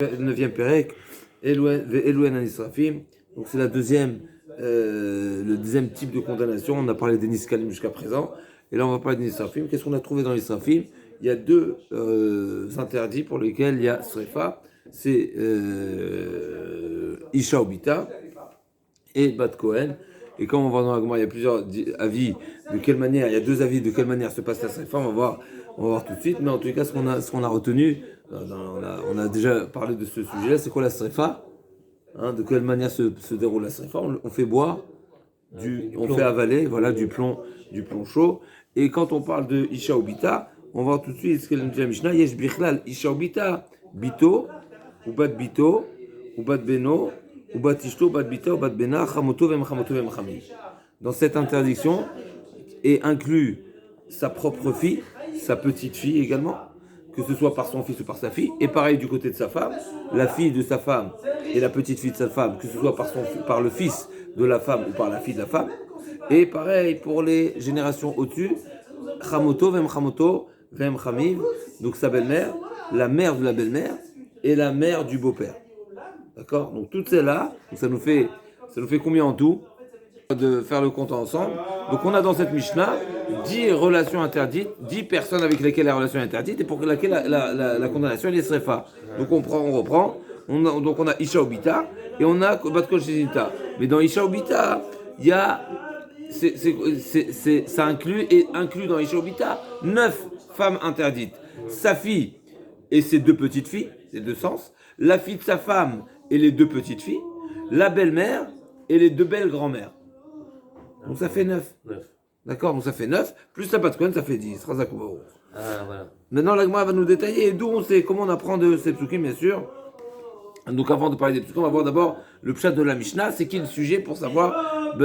Le 9e Pérec, Elouen Anisrafim. Donc c'est le deuxième type de condamnation. On a parlé des Niskalim jusqu'à présent. Et là on va parler des Nisrafim. Qu'est-ce qu'on a trouvé dans les Nisrafim? Il y a deux interdits pour lesquels il y a Srefa. C'est Isha Obita et Bat Kohen. Et comme on va dans l'Agma, il y a plusieurs avis de quelle manière, il y a deux avis de quelle manière se passe la Srefa. On va voir tout de suite. Mais en tout cas, ce qu'on a retenu, on a déjà parlé de ce sujet-là. C'est quoi la Srefa? De quelle manière se déroule la Srefa? On fait boire, on fait avaler, voilà, du plomb chaud. Et quand on parle de Isha Obita, on va voir tout de suite ce qu'elle nous dit la Mishnah. Yesh bichlal Isha Obita, Bito, ou Bat Bito, ou Bat Beno, ou Bat Ishto, Bat Bita, ou Bat Bena, Chamoto, Vem Chamoto, Vem Chami. Dans cette interdiction est inclus sa propre fille, sa petite fille également, que ce soit par son fils ou par sa fille, et pareil du côté de sa femme, la fille de sa femme et la petite fille de sa femme, que ce soit par le fils de la femme ou par la fille de la femme, et pareil pour les générations au-dessus, Chamoto, Vem Chamiv, donc sa belle-mère, la mère de la belle-mère et la mère du beau-père. D'accord? Donc toutes celles-là, ça nous fait combien en tout? De faire le compte ensemble. Donc on a dans cette Mishnah 10 relations interdites, 10 personnes avec lesquelles la relation est interdite et pour laquelle la condamnation est srefa. Donc on reprend. Donc on a Isha Obita et on a Bat Kol Shizita. Mais dans Isha Obita, il y a ça inclut dans Isha Obita 9 femmes interdites. Sa fille et ses deux petites filles, c'est deux sens. La fille de sa femme et les deux petites filles. La belle-mère et les deux belles grand-mères. Donc ça fait 9. D'accord, donc ça fait 9. Plus la Pat Cohen, ça fait 10. Ah, voilà. Maintenant, l'Agma va nous détailler d'où on sait, comment on apprend de ces psukim, bien sûr. Donc avant de parler des psukim, on va voir d'abord le pshat de la Mishnah. C'est qui le sujet pour savoir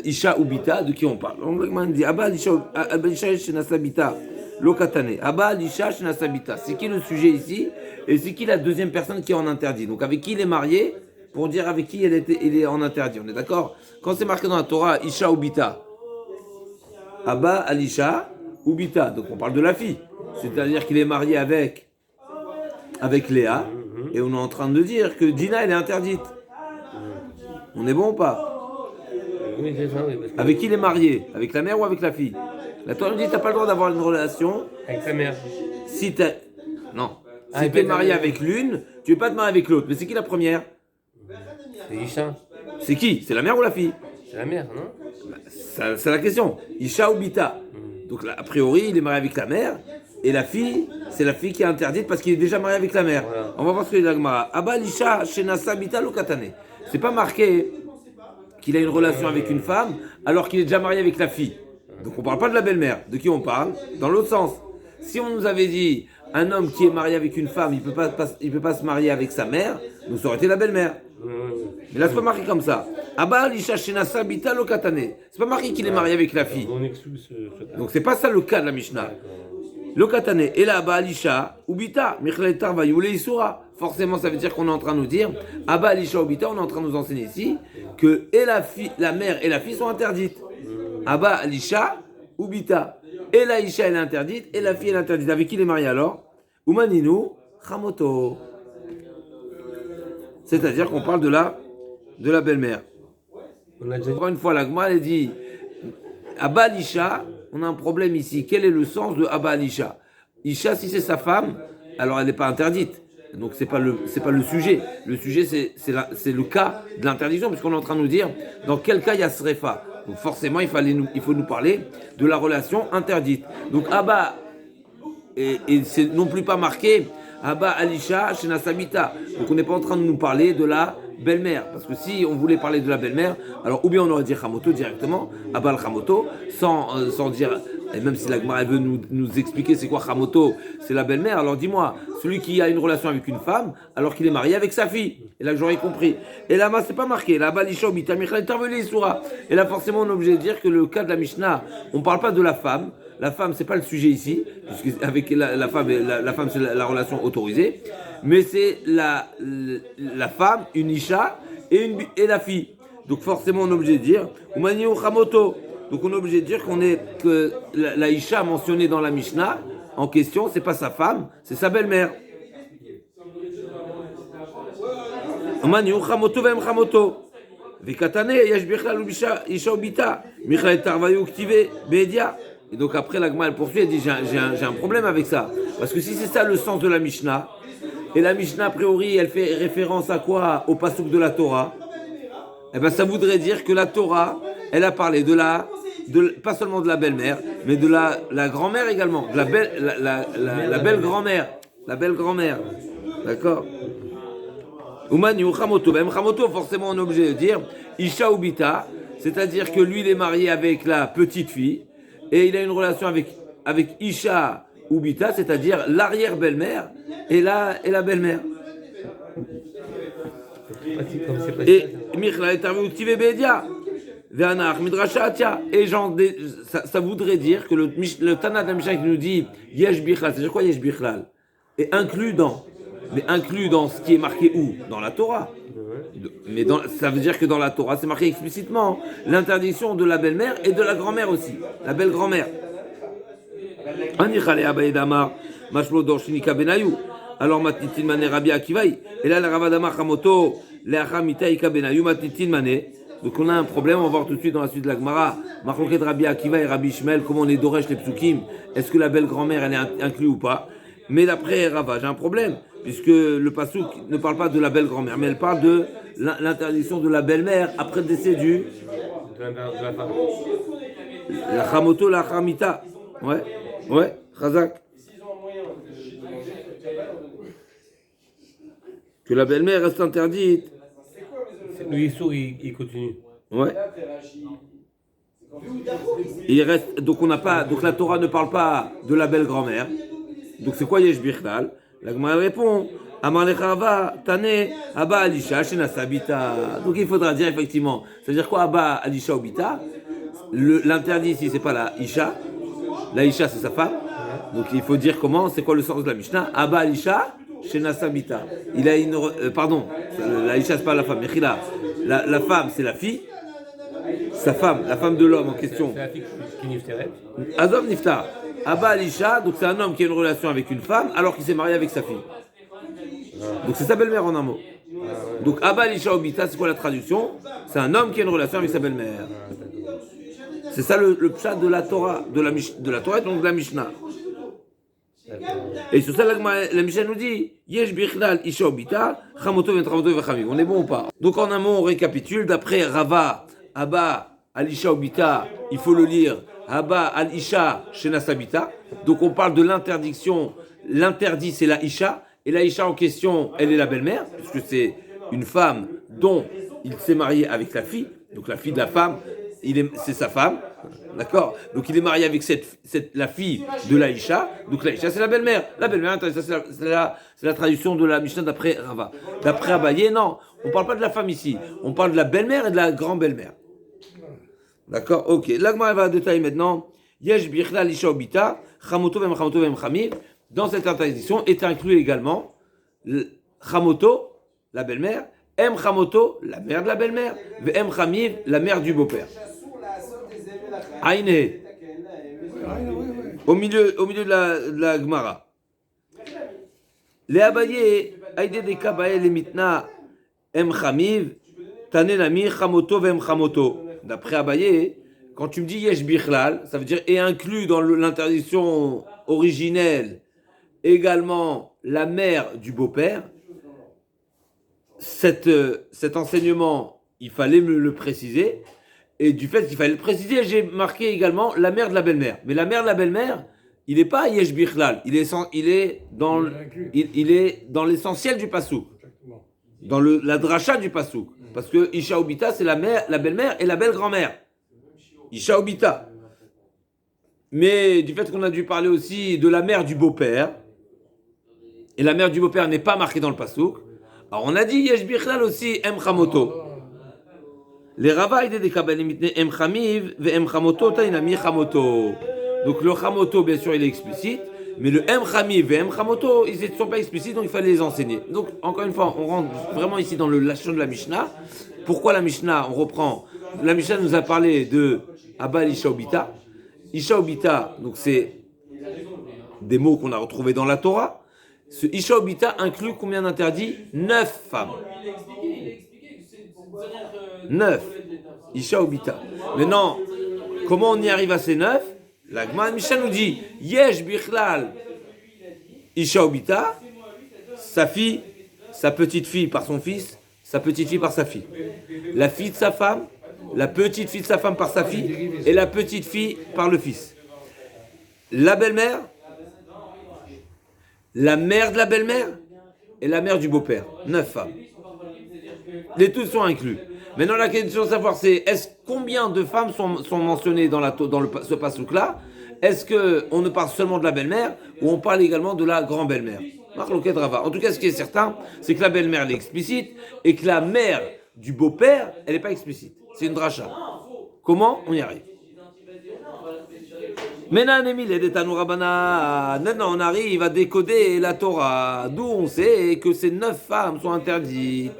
Isha Ubita, de qui on parle. Donc l'Agma dit Abba Isha Shenasabita Lokatane. Abba Isha Shenasabita. C'est qui le sujet ici? Et c'est qui la deuxième personne qui est en interdit? Donc avec qui il est marié? Pour dire avec qui il est en interdit. On est d'accord? Quand c'est marqué dans la Torah, Isha Ubita, Abba Alisha Ubita, donc on parle de la fille. C'est-à-dire qu'il est marié avec Léa, et on est en train de dire que Dina, elle est interdite. On est bon ou pas? Oui, c'est ça, oui. Avec qui il est marié? Avec la mère ou avec la fille? La Torah nous dit que tu n'as pas le droit d'avoir une relation. Avec sa mère. Si tu es marié avec l'une, tu ne veux pas te marier avec l'autre. Mais c'est qui la première? C'est Isha. C'est qui? C'est la mère ou la fille? C'est la mère, non? C'est la question. Isha ou Bita. Donc là, a priori, il est marié avec la mère. Et la fille, c'est la fille qui est interdite parce qu'il est déjà marié avec la mère. Voilà. On va voir ce que dit l'Agmara. Abba Isha Shenasa Bita Lokatane. C'est pas marqué qu'il a une relation avec une femme alors qu'il est déjà marié avec la fille. Donc on parle pas de la belle-mère. De qui on parle? Dans l'autre sens. Si on nous avait dit un homme qui est marié avec une femme, il peut pas se marier avec sa mère, donc ça aurait été la belle-mère. Mais là, c'est pas marqué comme ça. Abba Isha Shenasa Bita Lokatane. C'est pas marqué qu'il est marié avec la fille. On exclut ce cas. Donc c'est pas ça le cas de la Mishnah. Lokatane. Et là, Abba Alisha Ubita. Michletar va Yule Isura. Forcément, ça veut dire qu'on est en train de nous dire Abba Alisha Ubita, on est en train de nous enseigner ici que et la mère et la fille sont interdites. Abba Alisha Ubita. Et la Isha elle est interdite, et la fille elle est interdite. Avec qui il est marié alors? Umaninu Chamoto. C'est-à-dire qu'on parle de la belle-mère. On a déjà dit. Encore une fois, l'Agma elle dit Abba Alisha, on a un problème ici. Quel est le sens de Abba Alisha? Isha, si c'est sa femme, alors elle n'est pas interdite. Donc c'est pas le sujet. Le sujet c'est le cas de l'interdiction, puisqu'on est en train de nous dire dans quel cas il y a srefa. Donc forcément il faut nous parler de la relation interdite. Donc Abba et c'est non plus pas marqué Abba Alisha Shenasabita. Donc on n'est pas en train de nous parler de la belle-mère, parce que si on voulait parler de la belle-mère, alors ou bien on aurait dit Chamoto directement, Abba al Chamoto, sans dire. Et même si la Gemara veut nous expliquer c'est quoi Chamoto, c'est la belle-mère, alors dis-moi, celui qui a une relation avec une femme, alors qu'il est marié avec sa fille. Et là j'aurais compris. Et là-bas c'est pas marqué, là-bas l'Isha Obita Michal Tarveli Soura. Et là forcément on est obligé de dire que le cas de la Mishnah, on parle pas de la femme. La femme c'est pas le sujet ici, puisque avec la femme, la femme c'est la relation autorisée. Mais c'est la femme, une Isha et la fille. Donc forcément on est obligé de dire Umaniou Chamoto. Donc on est obligé de dire que la Isha mentionnée dans la Mishnah en question, c'est pas sa femme, c'est sa belle-mère. Omaniou chamoto vem chamoto. Vikatane yesh bichlal isha ubita. Michael tarvayu ktive bedia. Et donc après la Gemara elle poursuit, elle dit j'ai un problème avec ça. Parce que si c'est ça le sens de la Mishnah, et la Mishnah a priori elle fait référence à quoi? Au pasuk de la Torah. Eh ben ça voudrait dire que la Torah, elle a parlé pas seulement de la belle-mère, mais de la grand-mère également, de la belle grand-mère, la belle grand-mère, d'accord. Umaniou chamoto, ben chamoto, forcément on est obligé de dire Isha ubita, c'est-à-dire que lui il est marié avec la petite fille et il a une relation avec Isha ubita, c'est-à-dire l'arrière-belle-mère et la belle-mère. Et Michla est arrivé au Tive Bedia. Et ça voudrait dire que le Tana de la Mishnah qui nous dit Yesh Bichlal, c'est-à-dire quoi Yesh Bichlal? Et inclus dans ce qui est marqué où? Dans la Torah. Mais ça veut dire que dans la Torah, c'est marqué explicitement l'interdiction de la belle-mère et de la grand-mère aussi, la belle grand-mère. Alors Matitin Mané Rabbi Akivaï, et là la Ravadama Chamoto, Leachamita Ika Benayu Matitin Mané. Donc on a un problème, on va voir tout de suite dans la suite de la Gemara. Machloket Rabbi Akiva et Rabbi Ishmael, comment on est doresh les psukim? Est-ce que la belle grand-mère elle est inclue ou pas? Mais d'après Rava, j'ai un problème, puisque le pasuk ne parle pas de la belle grand-mère, mais elle parle de l'interdiction de la belle-mère après le décès de la femme. La Chamoto, la Chamita. Ouais, Chazak. Que la belle-mère reste interdite. Le Yissour, il continue. Ouais. Il reste, donc la Torah ne parle pas de la belle grand-mère. Donc c'est quoi Yesh Bichlal? La Gemara répond Amar Lechava, Tane, Abba Alisha, Shena Sabita. Donc il faudra dire effectivement, ça veut dire quoi Abba Alisha Obita? L'interdit ici, c'est pas la Isha. La Isha, c'est sa femme. Donc il faut dire comment, c'est quoi le sens de la Mishnah? Abba Alisha, Shena Sabita. Il a une. Pardon, la Isha, c'est pas la femme. Mechila. La femme, c'est la fille. Sa femme, la femme de l'homme en question. C'est la fille qui nifteret. Azov Niftar. Abba Alisha, donc c'est un homme qui a une relation avec une femme alors qu'il s'est marié avec sa fille. Donc c'est sa belle-mère en un mot. Donc Abba Alisha Obita, c'est quoi la traduction? C'est un homme qui a une relation avec sa belle-mère. C'est ça le pshat de la Torah, de la Torah et donc de la Mishnah. Et sur ça, la Mishnah nous dit Yesh Bichlal Isha Obita, Chamoto Ventramoto Vechamiv. On est bon ou pas? Donc en un mot, on récapitule. D'après Rava, Abba Alisha Obita, il faut le lire Abba Al-Isha Shena Sabita. Donc on parle de l'interdiction. L'interdit, c'est la Isha. Et la Isha en question, elle est la belle-mère, puisque c'est une femme dont il s'est marié avec la fille. Donc la fille de la femme, c'est sa femme. D'accord? Donc il est marié avec la fille de la Isha. Donc la Isha, c'est la belle-mère. La belle-mère, ça, c'est la traduction de la Mishnah d'après Rava. D'après Abaye, non. On ne parle pas de la femme ici. On parle de la belle-mère et de la grand-belle-mère. D'accord? Ok. L'Agma va détailler maintenant. Yesh Bichlal Isha Obita, Chamoto Vem Chamiv. Dans cette interdiction est inclus également Chamoto, la belle-mère, Em Chamoto, la mère de la belle-mère, et Em Chamiv, la mère du beau-père. Aïne. Au milieu de la Gemara. Les Abaye, Aïde de Kabaye, les Mitna, Em Chamiv, Tane Nami, Chamoto, Vem Chamoto. D'après Abaye, quand tu me dis Yesh Bichlal, ça veut dire et inclus dans l'interdiction originelle également la mère du beau-père. Cet enseignement, il fallait me le préciser. Et du fait qu'il fallait le préciser, j'ai marqué également la mère de la belle-mère. Mais la mère de la belle-mère, il n'est pas Yesh Bichlal. Il est dans l'essentiel du pasuk. Dans la dracha du pasuk. Parce que Isha Obita, c'est la belle-mère et la belle-grand-mère. Isha Obita. Mais du fait qu'on a dû parler aussi de la mère du beau-père, et la mère du beau-père n'est pas marquée dans le pasuk, alors on a dit Yesh Bichlal aussi Em Chamoto. Les Rava étaient des Kabbalim Em Chamiv ve Em Chamoto Tainami Chamoto. Donc le Chamoto, bien sûr, il est explicite, mais le Em Chamiv et Em Chamoto, ils ne sont pas explicites, donc il fallait les enseigner. Donc encore une fois, on rentre vraiment ici dans le lachon de la Mishnah. Pourquoi la Mishnah? On reprend. La Mishnah nous a parlé de Abba Isha Obita. Isha Obita, donc c'est des mots qu'on a retrouvés dans la Torah. Ce Isha Obita inclut combien d'interdits? 9 femmes. Il a expliqué que c'est derrière. 9. Isha Obita. Maintenant, comment on y arrive à ces 9? La Gemara Mishnah nous dit Yesh Bichlal Isha Obita, sa fille, sa petite fille par son fils, sa petite fille par sa fille. La fille de sa femme, la petite fille de sa femme par sa fille, et la petite fille par le fils. La belle-mère, la mère de la belle-mère et la mère du beau-père. 9 femmes. Les tous sont inclus. Maintenant, la question de savoir, c'est combien de femmes sont mentionnées dans ce pasouk-là? Est-ce qu'on ne parle seulement de la belle-mère ou on parle également de la grand-belle-mère? En tout cas, ce qui est certain, c'est que la belle-mère, elle est explicite et que la mère du beau-père, elle n'est pas explicite. C'est une dracha. Comment on y arrive? Maintenant, on arrive à décoder la Torah, d'où on sait que ces 9 femmes sont interdites.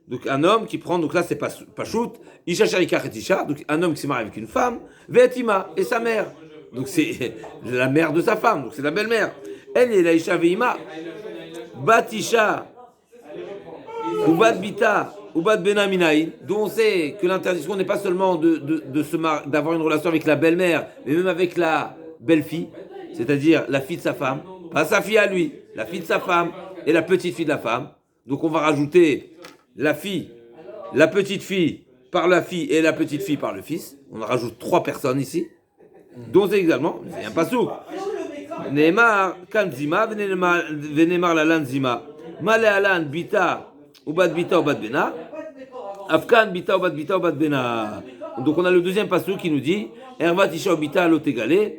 Donc un homme qui prend, donc là c'est pas shoot, Isha Sharikar et Isha, donc un homme qui se marie avec une femme, Vetima et sa mère. Donc c'est la mère de sa femme, donc c'est la belle-mère. Elle est la Isha Veima, Batisha, ou Bat Bita, ou Bat Benaminaï, dont on sait que l'interdiction n'est pas seulement d'avoir une relation avec la belle-mère, mais même avec la belle-fille, c'est-à-dire la fille de sa femme, pas sa fille à lui, la fille de sa femme et la petite fille de la femme. Donc on va rajouter la fille, la petite fille par la fille et la petite fille par le fils. On en rajoute 3 personnes ici, dont c'est également, c'est un pasouk. Neymar Kanzima, Venemar la Lanzima, Male Alan Bita, Ubad Bita, Ubad Bena, Afkan Bita, Ubad Bita, Ubad Bena. Donc on a le deuxième pasouk qui nous dit Ervat Isha Obita Lotegale,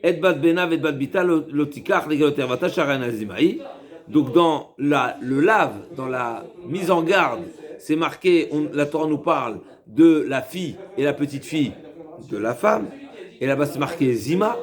Et Bad Bena, Et Bad Bita, Lotikach, Legalotervata, Sharan Azimaï. Donc dans le lave, dans la mise en garde, c'est marqué, la Torah nous parle de la fille et la petite fille de la femme, et là-bas c'est marqué Zima,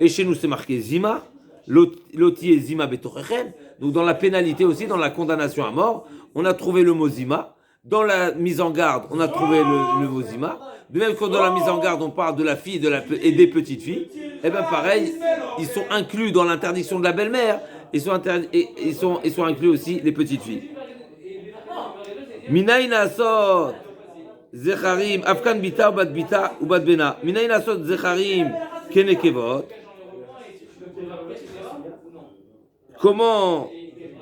et chez nous c'est marqué Zima, Loti et Zima Betorechem. Donc dans la pénalité aussi, dans la condamnation à mort, on a trouvé le mot Zima, dans la mise en garde, on a trouvé le mot Zima, de même que dans la mise en garde, on parle de la fille et des petites filles, et bien pareil, ils sont inclus dans l'interdiction de la belle-mère, ils sont inclus aussi les petites filles. Minaïna asot zecharim afkan bita ou bat bena. Minaïna asot zecharim kenekevot. Comment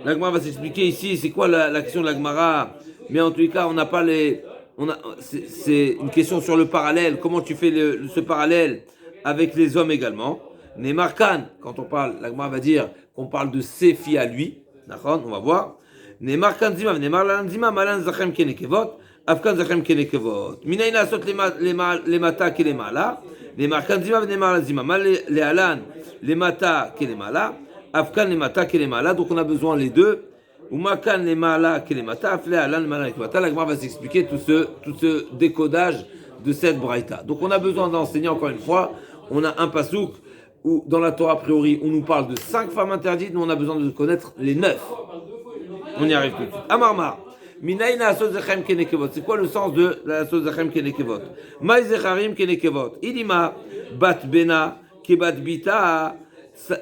la Gemara va s'expliquer ici? C'est quoi la question de la Gemara? Mais en tous les cas, on n'a pas c'est une question sur le parallèle. Comment tu fais ce parallèle avec les hommes également? Neymar Khan, quand on parle, la Gemara va dire qu'on parle de ses filles à lui. D'accord, on va voir. Neymar Khan Zima, Neymar Lan Zima, Malan Zachem Kenekevot, Afkan Zachem Kenekevot. Minaïna Sot les mata kelemala. Neymar Khan Zima, Neymar Lan Zima, Mal les Alan, les mata kelemala, Afkan les mata kelemala. Donc on a besoin les deux. Umakan les mala kelemata, Afle Alan les mala kelemata. La Gemara va s'expliquer tout ce décodage de cette braïta. Donc on a besoin d'enseigner encore une fois. On a un pasouk où dans la Torah a priori on nous parle de 5 femmes interdites, mais on a besoin de connaître les 9. On y arrive tout de suite. Amarmar. Minaïna asot zechem kenekevot. C'est quoi le sens de la asot zechem kenekevot? Maï zecharim kenekevot. Idima bat bena kebat bita.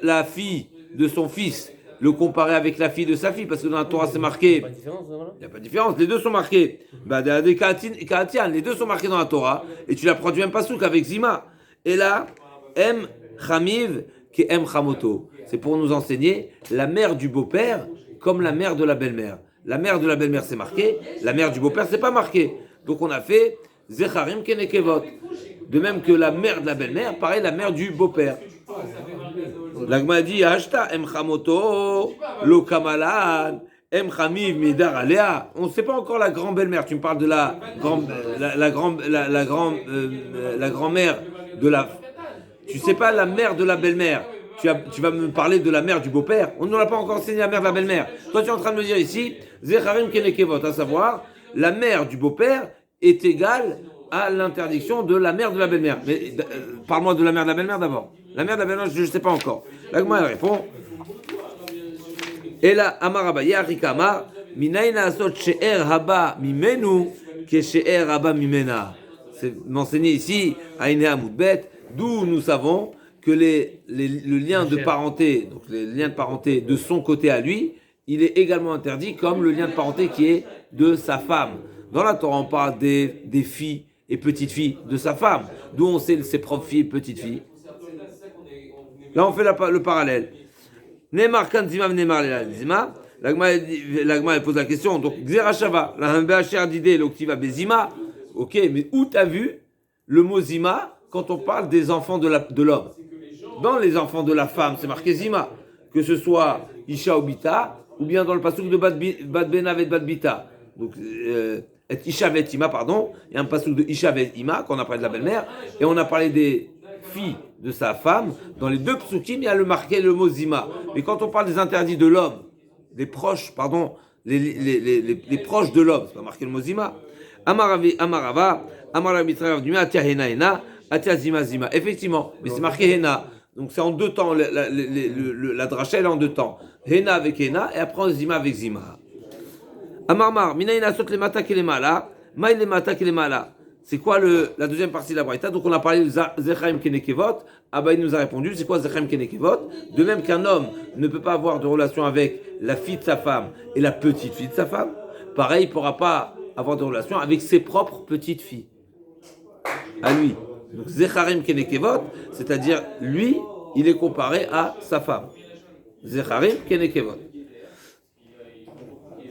La fille de son fils, le comparer avec la fille de sa fille, parce que dans la Torah c'est marqué. Il n'y a pas de différence. Les deux sont marqués. Les deux sont marqués dans la Torah. Et tu l'apprends du même pasouk avec Zima. Et là, M Chamiv qui M Chamoto. C'est pour nous enseigner la mère du beau-père comme la mère de la belle-mère. La mère de la belle-mère c'est marqué, la mère du beau-père c'est pas marqué. Donc on a fait Zecharim Kenekevot. De même que la mère de la belle-mère, pareil la mère du beau-père. L'Agma dit Ashta M Chamoto Lo Kamalan M Chamiv Midar Alea. On ne sait pas encore la grand-belle-mère. Tu me parles de la grand-mère de la. Tu sais pas la mère de la belle-mère. Tu vas me parler de la mère du beau-père. On ne l'a pas encore enseigné la mère de la belle-mère. Toi, tu es en train de me dire ici, Zecharim Kenekevot, à savoir, la mère du beau-père est égale à l'interdiction de la mère de la belle-mère. Mais parle-moi de la mère de la belle-mère d'abord. La mère de la belle-mère, je ne sais pas encore. L'Agma, elle répond. Et là, Amaraba, Yarika Amar, Minaïna Asot She'er Haba Mimenu, Ke She'er Haba Mimena. C'est mentionné ici, à Inéa Moudbet, d'où nous savons que le lien de parenté, donc les liens de parenté de son côté à lui, il est également interdit comme le lien de parenté qui est de sa femme. Dans la Torah, on parle des filles et petites filles de sa femme. D'où on sait ses propres filles et petites filles. Là, on fait le parallèle. Neymar Kanzima, Neymar Zima. L'agma elle pose la question. Donc, Xerashava, la Hambéachère d'idée, l'Oktiva Bezima. Ok, mais où t'as vu le mot Zima quand on parle des enfants de l'homme? Dans les enfants de la femme, c'est marqué Zima. Que ce soit Isha ou Bita, ou bien dans le passouk de Bad Benav et Bad Bita. Donc, Isha vet Ima, pardon. Il y a un passouk de Isha vet Ima, qu'on a parlé de la belle-mère. Et on a parlé des filles de sa femme. Dans les deux psukim, il y a marqué le mot Zima. Mais quand on parle des interdits de l'homme, des proches, pardon, les proches de l'homme, c'est pas marqué le mot Zima. Amarava, Amarabitrav du Atia Hena Hena, Atia Zima Zima. Effectivement, mais c'est marqué Hena. Donc c'est en deux temps, la dracha elle est en deux temps. Hena avec Hena, et après Zima avec Zima. Amarmar, Minaïna Sot les Mata Kelemala, Maï les Mata Kelemala. C'est quoi la deuxième partie de la Braïta? Donc on a parlé de Zechaim Kenekevot. Abaï nous a répondu, c'est quoi Zechaim Kenekevot? De même qu'un homme ne peut pas avoir de relation avec la fille de sa femme et la petite fille de sa femme, pareil, il ne pourra pas avoir de relation avec ses propres petites filles. À lui. Donc Zecharim Kenekevot, c'est-à-dire lui, il est comparé à sa femme. Zecharim Kenekevot.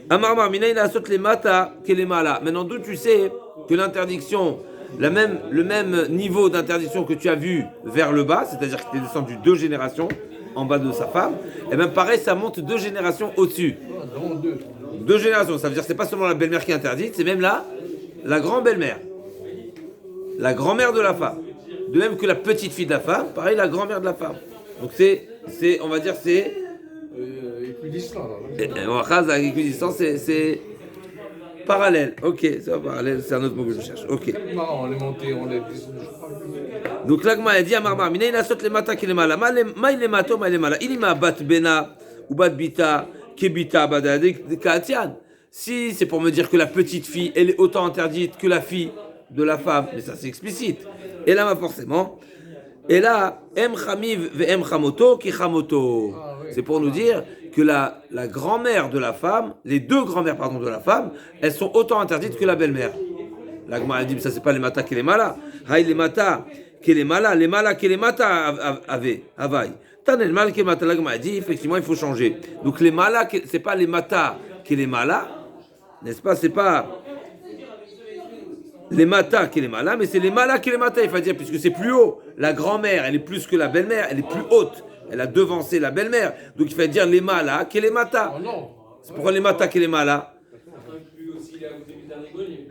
Amarmar Minaïna Asot les Mata Kelemala. Maintenant, d'où tu sais que l'interdiction, le même niveau d'interdiction que tu as vu vers le bas, c'est-à-dire que tu es descendu 2 générations en bas de sa femme, et bien pareil, ça monte 2 générations au-dessus. 2 générations, ça veut dire que c'est pas seulement la belle-mère qui est interdite, c'est même la grand-belle-mère. La grand-mère de la femme. De même que la petite fille de la femme, pareil, la grand-mère de la femme. Donc on va dire, c'est... équidistant. La équidistance, c'est parallèle. Ok, c'est pas parallèle, c'est un autre mot que je cherche. Ok. Non, on est monté, on est... Donc l'agma a dit à Marmar, Mina il a sauté les mata qui les mala. Ma il est mato, ma il est mala. Il m'a bat bena ou bat bita, kebita, badadik, katian. Si c'est pour me dire que la petite fille, elle est autant interdite que la fille de la femme, mais ça c'est explicite. Et là, forcément. Et là, em chamiv ve em chamoto ki chamoto. C'est pour nous dire que la grand-mère de la femme, les 2 grand-mères pardon de la femme, elles sont autant interdites que la belle-mère. L'agma a dit, mais ça c'est pas les mata qui les mala. Haï les mata qui les mala qui les mata avaï. Tanel mal qui les mata. L'agma a dit, effectivement, il faut changer. Donc les mala, c'est pas les mata qui les mala, n'est-ce pas? C'est pas les mata qui les mala, mais c'est les mala qui les mata. Il faut dire, puisque c'est plus haut. La grand-mère, elle est plus que la belle-mère, elle est plus haute. Elle a devancé la belle-mère. Donc il faut dire les mala qui les mata. C'est pourquoi les mata qui les mala.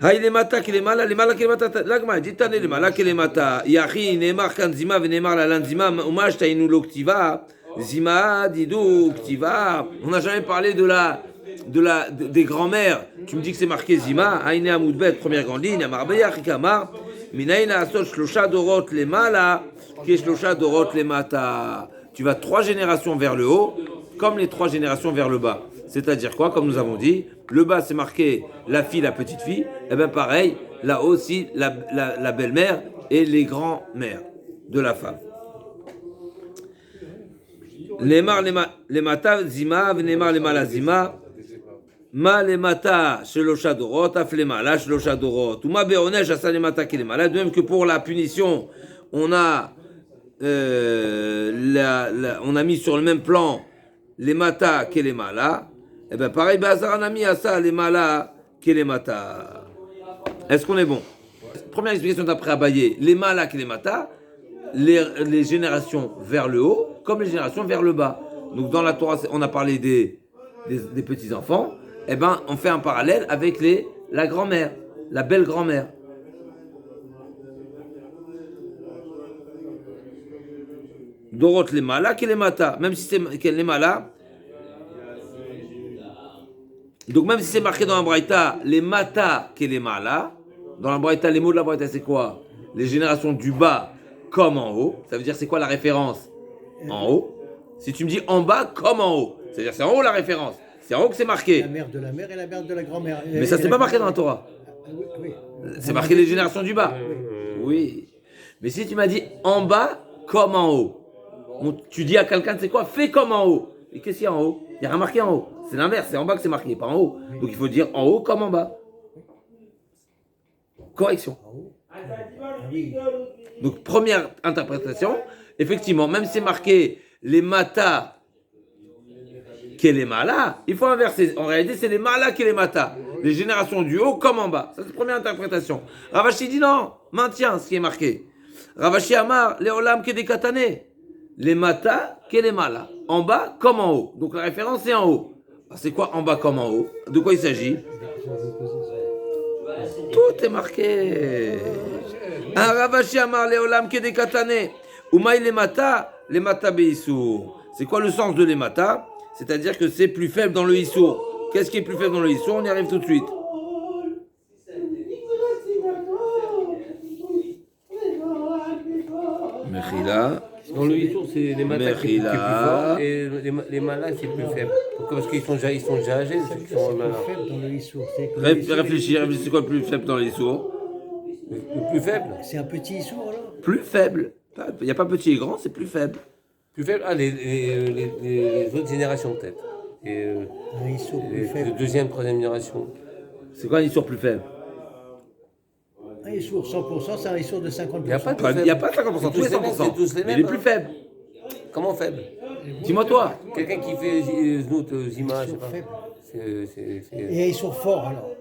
Haï les mata qui les mala qui les mata. L'agma dit tane les mala qui les mata. Yahi neemar kan zima veneemar la lan zima. Umash tainu l'oktiva. Zima didou oktiva. On n'a jamais parlé des grands-mères. Tu me dis que c'est marqué zima. Haïne amoudbet première grande ligne. Amarbeya chikamar. Minaïna asot shlosha dorot les mala. Ki shlosha dorot les mata. Tu vas 3 générations vers le haut, comme les 3 générations vers le bas. C'est-à-dire quoi? Comme nous avons dit, le bas c'est marqué la fille, la petite fille. Et bien pareil, là aussi la belle-mère et les grands-mères de la femme. Lemar les mata zima, venemar les mala zima. Ma les mata shelosha dorot, af les mala shelosha dorot. Ou ma beonesh asa les mata qui les mala. De même que pour la punition, on a on a mis sur le même plan les mata et les mala. Et bien pareil, on a mis à ça les mala et les mata. Est-ce qu'on est bon? Première explication d'après Abaye, les mala et les mata, les générations vers le haut comme les générations vers le bas. Donc dans la Torah, on a parlé des petits-enfants. Et ben on fait un parallèle avec la grand-mère, la belle grand-mère. Dorot les mala qui les mata, même si c'est les mala. Donc même si c'est marqué dans la Braïta, les mata qui les mala, dans la Braïta, les mots de la Braïta c'est quoi? Les générations du bas comme en haut. Ça veut dire c'est quoi la référence? En haut. Si tu me dis en bas comme en haut, c'est-à-dire c'est en haut la référence. C'est en haut que c'est marqué. La mère de la mère et la mère de la grand-mère. Mais ça c'est pas marqué dans la Torah. Oui. C'est marqué les générations du bas. Oui. Mais si tu m'as dit en bas comme en haut, Tu dis à quelqu'un, c'est quoi? Fais comme en haut. Et qu'est-ce qu'il y a en haut? Il n'y a rien marqué en haut. C'est l'inverse, c'est en bas que c'est marqué, pas en haut. Donc il faut dire en haut comme en bas. Correction. Donc première interprétation, effectivement, même si c'est marqué les matas qui est les malas, il faut inverser. En réalité, c'est les malas qui est les matas. Les générations du haut comme en bas. Ça, c'est la première interprétation. Ravashi dit non, maintient ce qui est marqué. Ravashi Amar, les olam qui est des katané. Les matas qui est les malas. En bas comme en haut. Donc la référence est en haut. Alors, c'est quoi en bas comme en haut? De quoi il s'agit? Tout est marqué. Un Ravashi Amar, les olam qui est des katané. Oumaï les matas beissour. C'est quoi le sens de les matas? C'est-à-dire que c'est plus faible dans le Issour. Qu'est-ce qui est plus faible dans le Issour? On y arrive tout de suite. Mechila. Dans le Issour, c'est les matas qui est plus fort et les malas, c'est plus faible. Pourquoi? Parce qu'ils sont déjà âgés, ceux qui sont malades. C'est faible dans le Issour. Réfléchis, c'est quoi le plus faible dans le Issour? Le plus faible? C'est un petit Issour alors? Plus faible. Il n'y a pas petit et grand, c'est plus faible. Plus faible? Ah, les autres générations peut-être. Et, Un Issour plus les faible. deuxième, troisième génération. C'est quoi un Issour plus faible? Un Issour 100%, c'est un Issour de 50%. Il n'y a pas de Il n'y a pas 50%, tous les 100%. Mais les plus faibles. Comment faible? Dis-moi toi. Quelqu'un qui fait Znout, Zima, je sais pas. Faible. C'est- Et un Issour fort alors?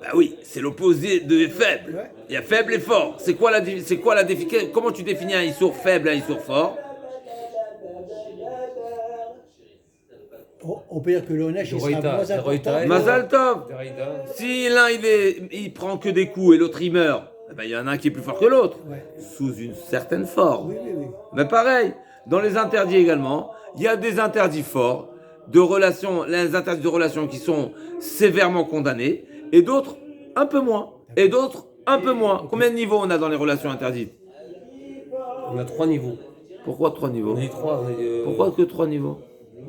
Bah oui, c'est l'opposé de faible. Ouais. Il y a faible et fort. C'est quoi la définition? Comment tu définis un Issour faible et un Issour fort? On peut dire que le Onesh, il sera Roïta, moins c'est important. Roïta. Mazal Tov. Derrida. Si l'un il prend que des coups et l'autre il meurt, eh ben, il y en a un qui est plus fort que l'autre, Ouais. sous une certaine forme. Oui, oui, oui. Mais pareil, dans les interdits également, il y a des interdits forts de relations, les interdits de relations qui sont sévèrement condamnés, et d'autres un peu moins, et d'autres un peu moins. Combien de niveaux on a dans les relations interdites? On a 3 niveaux. Pourquoi 3 niveaux? On a dit 3. Pourquoi que 3 niveaux?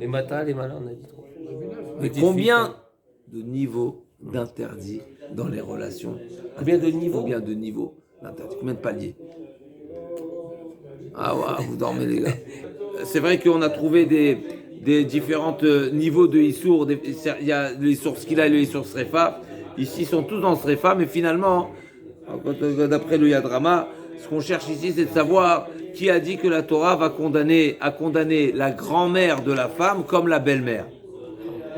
Les matas, les malins, on a dit 3. Mais combien de niveaux d'interdits dans les relations? Combien de niveaux? Combien de niveaux d'interdits? Combien de paliers? Ah ouais, vous dormez les gars. C'est vrai qu'on a trouvé des différents niveaux de Issour. Il y a le Issour Skila et le Issour Srefa. Ici, ils sont tous dans Srefa, mais finalement, d'après le Yadrama, ce qu'on cherche ici, c'est de savoir qui a dit que la Torah va condamner la grand-mère de la femme comme la belle-mère.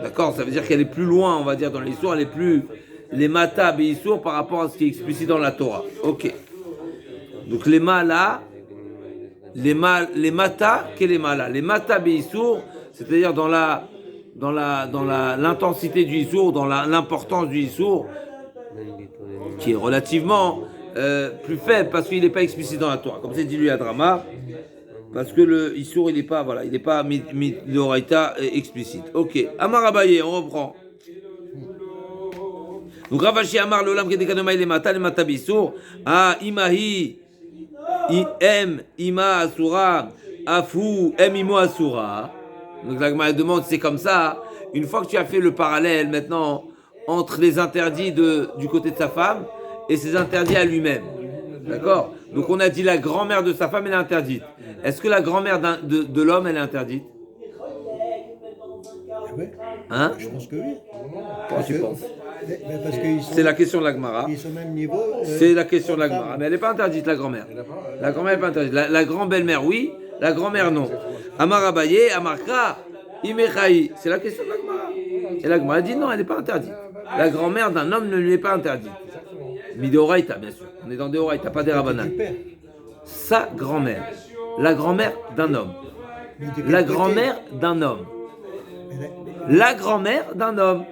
D'accord? Ça veut dire qu'elle est plus loin, on va dire, dans l'Issour, elle est plus les Mata Beissour par rapport à ce qui est explicite dans la Torah. Ok. Donc les Malas, les Mata, qu'est les Malas? Les Mata Beissour, c'est-à-dire dans l'intensité du Issour, dans l'importance du Issour, qui est relativement plus faible parce qu'il n'est pas explicite dans la Torah. Comme c'est dit lui à Drama, parce que le Issour, il n'est pas Midoraita explicite. Ok. Amar Abaye, on reprend. Donc Ravashi Amar, l'Olam Kedekadoma, il est Mata Bissour. Ah, Imahi, Ima Asura, Afu, Imo Asura. Donc la Gemara demande, c'est comme ça. Une fois que tu as fait le parallèle maintenant entre les interdits du côté de sa femme et ses interdits à lui-même. D'accord? Donc on a dit la grand-mère de sa femme, elle est interdite. Est-ce que la grand-mère de l'homme, elle est interdite? Ah ouais, Hein? je pense que oui. Qu'est-ce que tu penses? Mais parce qu'ils sont, C'est la question de la Gemara. ils sont au même niveau. C'est la question de la Gemara. Mais elle n'est pas interdite, la grand-mère. La grand-mère n'est pas interdite. La grand-belle-mère, oui. La grand-mère, non. Amar Abaye, Amarkra, Imechaï. C'est la question de la Gemara. Et la Gemara dit non, elle n'est pas interdite. La grand-mère d'un homme ne lui est pas interdite. Midoraita, bien sûr. On est dans des Oraita, pas des Rabanan. Sa grand-mère. La grand-mère d'un homme. La grand-mère d'un homme. La grand-mère d'un homme.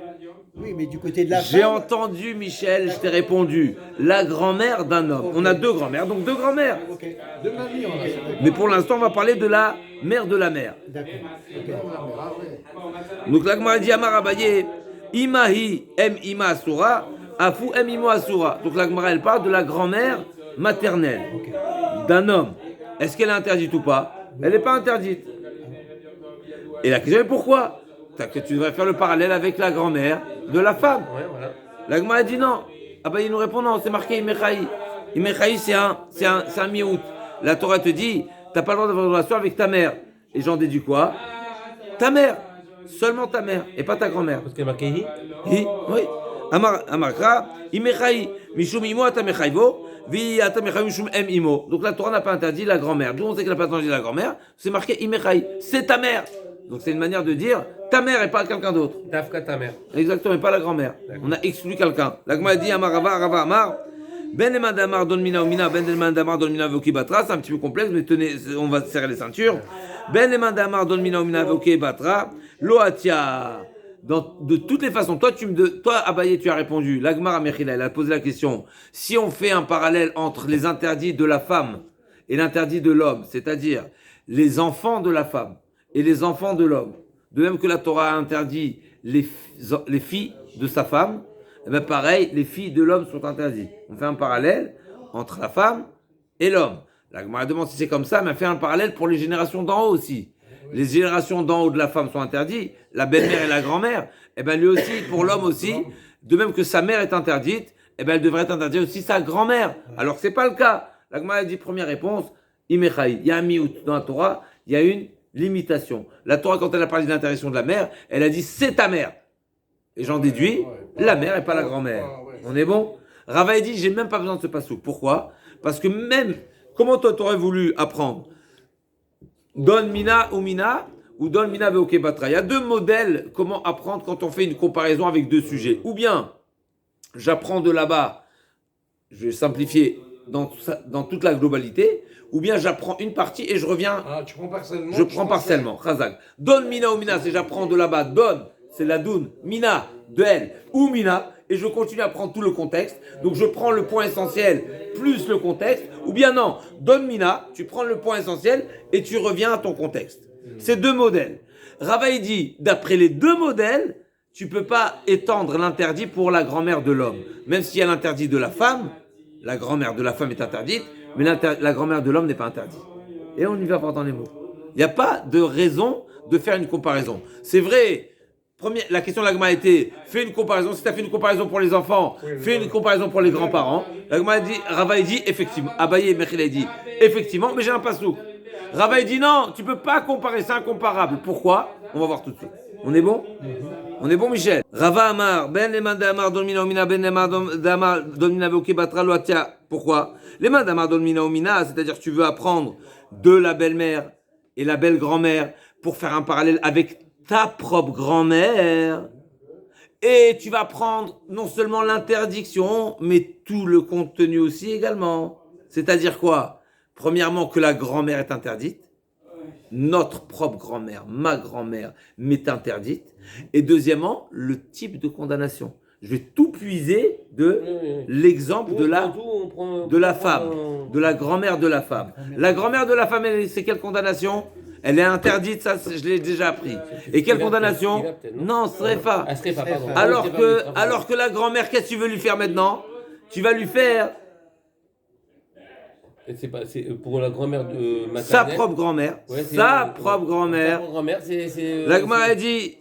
Oui, mais du côté de la J'ai femme. entendu, Michel, je t'ai répondu. La grand-mère d'un homme. On a deux grand-mères, donc deux grand-mères. Ok, De mamie, on a ça. Mais pour l'instant, on va parler de la mère de la mère. d'accord. Donc la Gemara dit Amar Abaye, Imahi em ima asura, afu em imo asura. Donc la Gemara, elle parle de la grand-mère maternelle d'un homme. Est-ce qu'elle est interdite ou pas? Elle n'est pas interdite. Et la question est pourquoi? Que tu devrais faire le parallèle avec la grand-mère de la femme. Ouais, voilà. La Gemara dit non. Ah ben il nous répond non, c'est marqué Imechaï. Imechaï c'est un miout. La Torah te dit t'as pas le droit d'avoir une relation avec ta mère. Et j'en déduis quoi? Ta mère. Seulement ta mère et pas ta grand-mère. Parce qu'il y a marqué hi. Oui. Amarkra, Imechai, Mishum Imo, Atamechaivo, Vi Atamechai, Mishum Em Imo. Donc la Torah n'a pas interdit la grand-mère. D'où on sait qu'elle n'a pas interdit la grand-mère? C'est marqué Imechai. C'est ta mère. Donc c'est une manière de dire ta mère et pas quelqu'un d'autre. Dafka ta mère. Exactement, et pas la grand-mère. On a exclu quelqu'un. La Gemara dit Amarava, Rava Amar. Ben Eman Damar Don Mina Omina, Ben Eman Damar Don Mina Voki Batra. C'est un petit peu complexe, mais tenez, on va serrer les ceintures. Ben Eman Damar Don Mina Omina Voki Batra. Loatia. De toutes les façons, toi Abaye, tu as répondu. La Gemara Mechila, elle a posé la question. Si on fait un parallèle entre les interdits de la femme et l'interdit de l'homme, c'est-à-dire les enfants de la femme et les enfants de l'homme, de même que la Torah a interdit les filles de sa femme, eh bien pareil, les filles de l'homme sont interdites. On fait un parallèle entre la femme et l'homme. La Gemara demande si c'est comme ça, mais on fait un parallèle pour les générations d'en haut aussi. Les générations d'en haut de la femme sont interdites, la belle-mère et la grand-mère, eh bien lui aussi, pour l'homme aussi, de même que sa mère est interdite, eh bien elle devrait être interdite aussi sa grand-mère. Alors que c'est pas le cas. La Gemara dit première réponse, Imechai. Il y a un miout dans la Torah, il y a une limitation. La Torah, quand elle a parlé de l'interdiction de la mère, elle a dit c'est ta mère. Et j'en déduis, la mère et pas la grand-mère. On est bon? Rava dit, j'ai même pas besoin de ce passou. Pourquoi? Parce que même, comment toi t'aurais voulu apprendre? Don Mina ou Mina, ou Don Mina Veoke Batra. Il y a deux modèles comment apprendre quand on fait une comparaison avec deux sujets. Ou bien, j'apprends de là-bas, je vais simplifier dans toute la globalité, ou bien j'apprends une partie et je reviens. Ah, tu prends partiellement. Je prends partiellement. Chazak. Don Mina ou Mina, c'est j'apprends de là-bas. Don, c'est la Doun. Mina, de elle. Ou Mina, et je continue à prendre tout le contexte. Donc je prends le point essentiel plus le contexte. Ou bien non, Don Mina, tu prends le point essentiel et tu reviens à ton contexte. C'est deux modèles. Rava dit, d'après les deux modèles, tu peux pas étendre l'interdit pour la grand-mère de l'homme. Même s'il y a l'interdit de la femme, la grand-mère de la femme est interdite, mais la grand-mère de l'homme n'est pas interdite. Et on y va portant les mots. Il n'y a pas de raison de faire une comparaison. C'est vrai, la question de la Gemara était, fais une comparaison, si tu as fait une comparaison pour les enfants, fais une comparaison pour les grands-parents. La Gemara dit, Rava dit, effectivement, Abaye et Mechila dit, effectivement, mais j'ai un pasouk. Rava dit, non, tu ne peux pas comparer, c'est incomparable. Pourquoi? On va voir tout de suite. On est bon? On est bon, Michel? Rava Amar, Ben Leman Damar Dolmina Omina, Ben Leman Damar Dolmina Voke Batra Loatia. Pourquoi? Leman Damar Dolmina Omina, c'est-à-dire que tu veux apprendre de la belle-mère et la belle-grand-mère pour faire un parallèle avec ta propre grand-mère. Et tu vas prendre non seulement l'interdiction, mais tout le contenu aussi également. C'est-à-dire quoi? Premièrement, que la grand-mère est interdite. Notre propre grand-mère, ma grand-mère, m'est interdite. Et deuxièmement, le type de condamnation. Je vais tout puiser de l'exemple de la femme, de la grand-mère de la femme. La grand-mère de la femme, c'est quelle condamnation? Elle est interdite, ça je l'ai déjà appris. Et quelle condamnation? Non, Srefa. Alors que la grand-mère, qu'est-ce que tu veux lui faire maintenant? Tu vas lui faire C'est pour la grand-mère de maternelle. Sa propre grand-mère. Ouais, sa propre grand-mère. Sa propre grand-mère, c'est. La Gemara a dit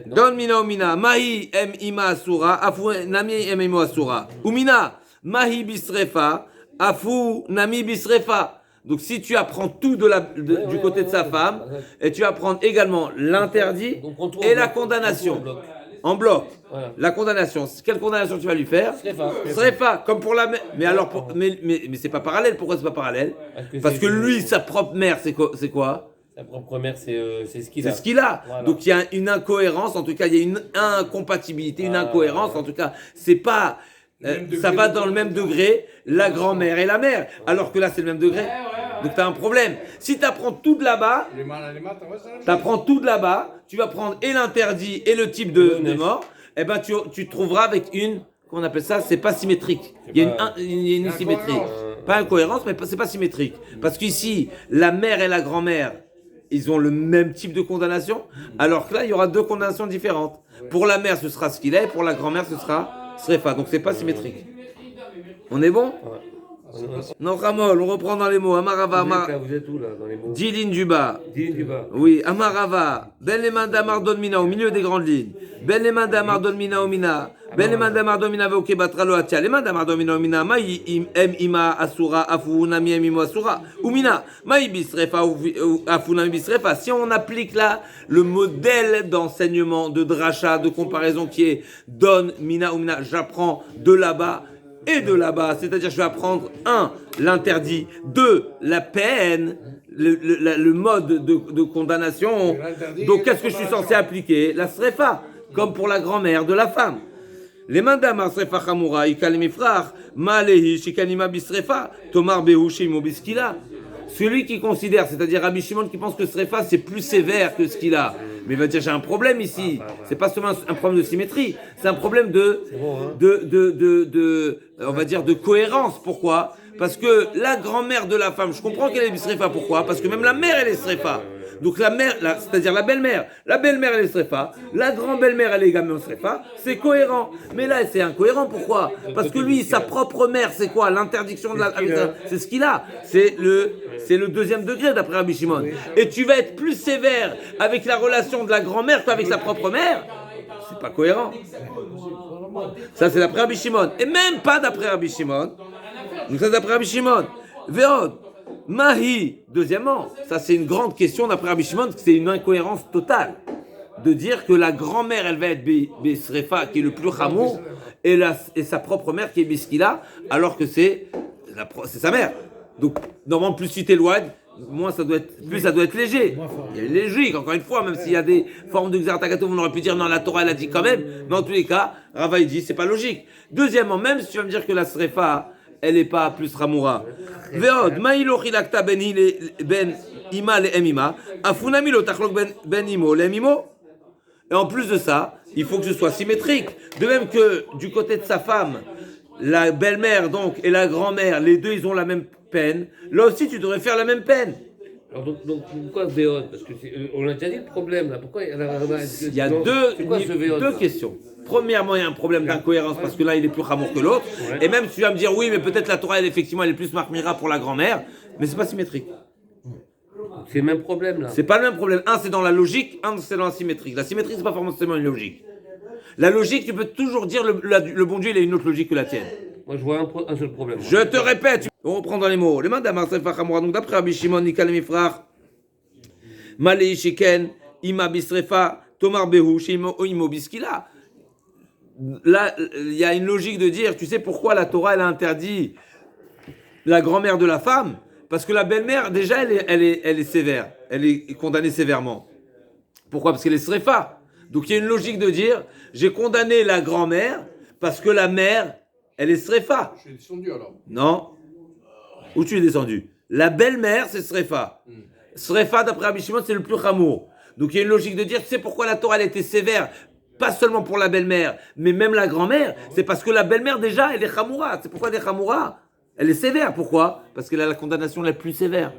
Don Mina ou Mina, Mahi em ima asura, Afu nami em imo asura. Ou Mina, Mahi bisrefa, Afu nami bisrefa. Donc si tu apprends tout du côté de sa femme, et tu apprends également l'interdit et la condamnation. En bloc. Voilà. La condamnation. Quelle condamnation tu vas lui faire? Srefa. Comme pour la mère. Mais alors, mais c'est pas parallèle. Pourquoi c'est pas parallèle? Parce que lui, sa propre mère, c'est quoi? Sa propre mère, c'est ce qu'il a. C'est ce qu'il a. Voilà. Donc il y a une incohérence. En tout cas, il y a une incompatibilité, une incohérence. En tout cas, c'est pas. Ça va dans le même degré, la grand-mère et la mère. Alors que là, c'est le même degré. Donc tu as un problème. Si tu apprends tout de là-bas, tu vas prendre et l'interdit et le type de mort, eh ben tu trouveras avec une, comment on appelle ça, c'est pas symétrique. Il y a une symétrie. Pas incohérence, mais c'est pas symétrique. Parce qu'ici, la mère et la grand-mère, ils ont le même type de condamnation, alors que là, il y aura deux condamnations différentes. Pour la mère, ce sera ce qu'il est, pour la grand-mère, ce sera Srefa. Donc c'est pas symétrique. On est bon? Non, Ramol, on reprend dans les mots. Amarava, Vous êtes où là dans les mots? 10 lignes du bas. 10 du bas. Oui, Amarava, Ben Lemanda Mardon Mina, au milieu des grandes lignes. Ben Lemanda Mardon Mina Omina. Ben Lemanda Mardon Mina Voke Batralo Atia. Lemanda Mardon Mina Omina. Maï Em Ima Asura, Afunami Em Imo Asura. Umina. Maï Bisrefa, Afunami Bisrefa. Si on applique là le modèle d'enseignement, de dracha, de comparaison qui est Don Mina Omina, j'apprends de là-bas et de là-bas. C'est-à-dire, je vais apprendre 1. L'interdit. 2. La peine. Le mode de condamnation. Donc, qu'est-ce que je suis censé appliquer? La srefa, comme pour la grand-mère de la femme. Les mandamar srefa chamura, ikalmifrach, malehi, shikanima bisrefa, tomar behushi mobiskila. Celui qui considère, c'est-à-dire Rabbi Shimon qui pense que srefa c'est plus sévère que ce qu'il a. Mais il va dire j'ai un problème ici. C'est pas seulement un problème de symétrie, c'est un problème on va dire de cohérence. Pourquoi? Parce que la grand-mère de la femme, je comprends qu'elle est bisrefa. Pourquoi? Parce que même la mère elle est srefa. Donc la mère, c'est-à-dire la belle-mère elle est srefa, la grand-belle-mère elle est également srefa, c'est cohérent. Mais là c'est incohérent, pourquoi? Parce que lui, sa propre mère, c'est quoi? L'interdiction de la... C'est ce qu'il a. C'est le deuxième degré d'après Rabbi Shimon. Et tu vas être plus sévère avec la relation de la grand-mère qu'avec sa propre mère? C'est pas cohérent. Ça c'est d'après Rabbi Shimon. Et même pas d'après Rabbi Shimon. Donc ça c'est d'après Rabbi Shimon. Véod. Mahi, deuxièmement, ça c'est une grande question d'après Rabbi Shimon, c'est une incohérence totale de dire que la grand-mère elle va être Besrefa qui est le plus chamour et sa propre mère qui est Biskila alors que c'est sa mère. Donc normalement plus tu t'éloignes, moins ça doit être léger. Il y a une logique, encore une fois, même s'il y a des formes de Xartakato, on aurait pu dire non, la Torah elle a dit quand même, mais en tous les cas, Rava il dit c'est pas logique. Deuxièmement, même si tu vas me dire que la Srefa elle n'est pas plus Ramoura. Veod, maïlo chilakta ben ima le emima, afunami lo tachlok ben imo le emimo. Et en plus de ça, il faut que je sois symétrique. De même que du côté de sa femme, la belle-mère donc et la grand-mère, les deux ils ont la même peine. Là aussi, tu devrais faire la même peine. Alors donc pourquoi Véod? Parce qu'on a déjà dit le problème là. Pourquoi il y a deux questions. Premièrement, il y a un problème d'incohérence parce que là, il est plus chamour que l'autre. Ouais. Et même si tu vas me dire, oui, mais peut-être la Torah, elle est plus marmira pour la grand-mère, mais c'est pas symétrique. C'est le même problème là. C'est pas le même problème. Un, c'est dans la logique, un, c'est dans la symétrie. La symétrie, c'est pas forcément une logique. La logique, tu peux toujours dire le bon Dieu, il a une autre logique que la tienne. Moi, je vois un seul problème. Je te répète, on reprend dans les mots. Les mains d'Amar Sefa Chamoura, donc d'après Rabbi Shimon, Nikal Mifrach, Malei Shiken, Ima Bisrefa, Tomar Behu, Imo Biskila. Là, il y a une logique de dire, tu sais pourquoi la Torah, elle a interdit la grand-mère de la femme? Parce que la belle-mère, déjà, elle est sévère. Elle est condamnée sévèrement. Pourquoi? Parce qu'elle est srefa. Donc, il y a une logique de dire, j'ai condamné la grand-mère parce que la mère, elle est srefa. Je suis descendu alors. Non. Où tu es descendu? La belle-mère, c'est srefa. Srefa, d'après Rabbi Shimon, c'est le plus chamour. Donc, il y a une logique de dire, tu sais pourquoi la Torah, elle était sévère? Pas seulement pour la belle-mère, mais même la grand-mère. C'est parce que la belle-mère, déjà, elle est chamoura. C'est pourquoi elle est chamoura. Elle est sévère. Pourquoi? Parce qu'elle a la condamnation la plus sévère.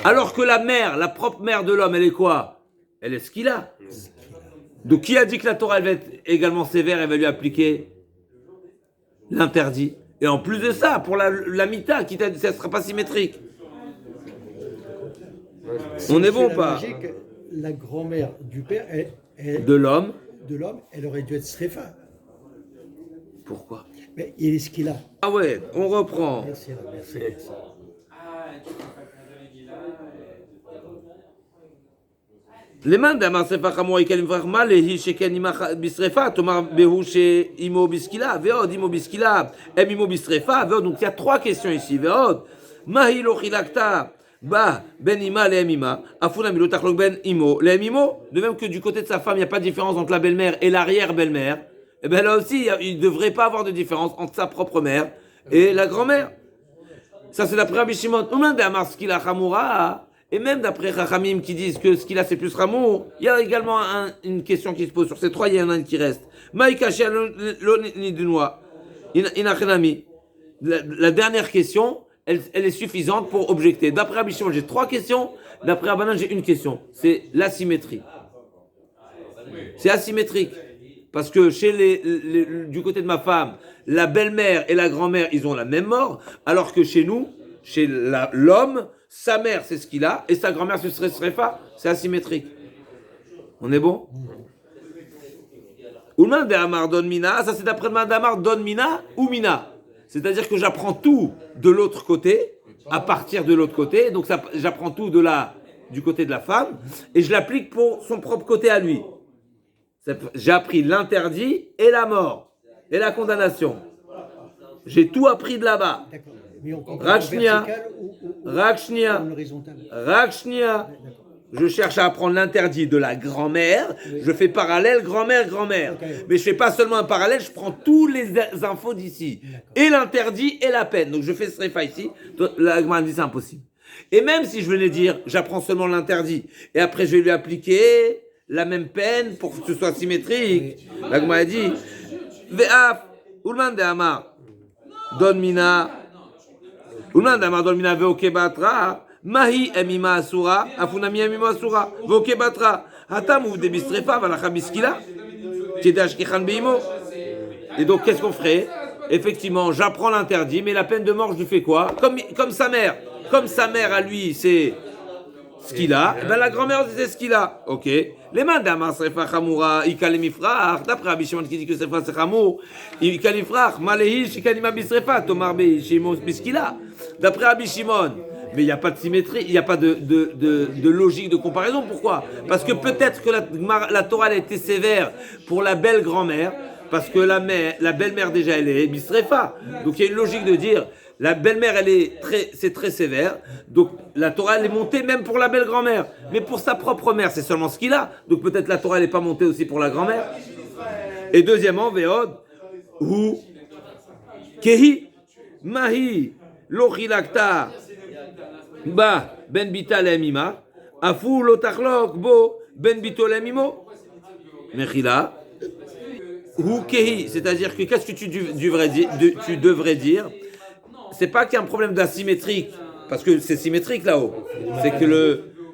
Alors que la mère, la propre mère de l'homme, elle est quoi? Elle est ce qu'il a. Donc, qui a dit que la Torah, elle va être également sévère? Elle va lui appliquer l'interdit. Et en plus de ça, pour la mita, qui t'a dit, ça ne sera pas symétrique. On est bon ou pas? Logique, la grand-mère du père de l'homme, elle aurait dû être srefa. Pourquoi? Mais il est ce qu'il a. Ah ouais, on reprend. Merci. Les mains d'Amar Sefa Chamoura Ikalim Vrachma, les Hisheken Ima Bisrefa, Tomar Behuche Imo Biskila, Veod Imo Biskila, Em Imo Bisrefa, Veod. Donc il y a trois questions ici. Veod, Mahi lo chilakta, Ba Ben Ima le Emima, Afuna Milo Tachlok Ben Imo le Emimo. De même que du côté de sa femme, il n'y a pas de différence entre la belle-mère et l'arrière-belle-mère. Et bien là aussi, il ne devrait pas avoir de différence entre sa propre mère et la grand-mère. Ça c'est d'après Rabbi Shimon. Et même d'après Chachamim qui disent que ce qu'il a c'est plus Ramour, il y a également une question qui se pose sur ces trois, il y en a une qui reste. La dernière question, elle est suffisante pour objecter. D'après Rabbi Shimon, j'ai trois questions. D'après Rabbanan, j'ai une question. C'est l'asymétrie. C'est asymétrique. parce que chez du côté de ma femme, la belle-mère et la grand-mère, ils ont la même mort, alors que chez nous, chez l'homme, sa mère, c'est ce qu'il a, et sa grand-mère, ce serait Srefa. C'est asymétrique. On est bon? Ulman de Amar Don Mina, ça c'est d'après le Mandamar Don Mina ou Mina. C'est-à-dire que j'apprends tout de l'autre côté, à partir de l'autre côté, donc j'apprends tout du côté de la femme, et je l'applique pour son propre côté à lui. J'ai appris l'interdit et la mort, et la condamnation. J'ai tout appris de là-bas. D'accord. Mais on comprend vertical ou horizontal. Rakshnia. Je cherche à apprendre l'interdit de la grand-mère. Oui. Je fais parallèle grand-mère. Okay. Mais je fais pas seulement un parallèle, je prends tous les infos d'ici. Et l'interdit et la peine. Donc je fais ce réfa ici. La Gemara dit c'est impossible. Et même si je venais dire, j'apprends seulement l'interdit, et après je vais lui appliquer la même peine pour que ce soit symétrique. Oui. La Gemara dit, Ve'af, Ulman de Amar, Don Mina, Ulman de Amar Don Mina, Ve'oke Batra, Mahi emima asura, afunami emima asura, Ve'oke Batra, Hatam ou debistrefa, Valacha biskila, Kedash Kechan Beimo. Et donc qu'est-ce qu'on ferait? Effectivement, j'apprends l'interdit, mais la peine de mort, je lui fais quoi? Comme sa mère. Comme sa mère à lui, c'est ce qu'il a, et ben la grand-mère, c'est ce qu'il a. Ok. Les mains d'Amar Srefa Chamoura, Ikalemifrach, d'après Rabbi Shimon qui dit que Srefa c'est Chamour, Ikalemifrach, Malehish, Ikalima Bisrefa, Tomar Shimon Biskila. D'après Rabbi Shimon. Mais il n'y a pas de symétrie, il n'y a pas de logique de comparaison. Pourquoi? Parce que peut-être que la Torah a été sévère pour la belle grand-mère, parce que la belle-mère déjà elle est Bisrefa. Donc il y a une logique de dire. La belle-mère, c'est très sévère. Donc, la Torah, elle est montée même pour la belle-grand-mère. Mais pour sa propre mère, c'est seulement ce qu'il a. Donc, peut-être la Torah, elle n'est pas montée aussi pour la grand-mère. Et deuxièmement, Ve'od, ou Kehi, Mahi, Lochilakta, Ba, Ben Bita Lemima, Afu, Lotachlok, Bo, Ben Bito Lemimo, Mechila, ou Kehi, c'est-à-dire que qu'est-ce que tu devrais dire? C'est pas qu'il y a un problème d'asymétrique, parce que c'est symétrique là-haut.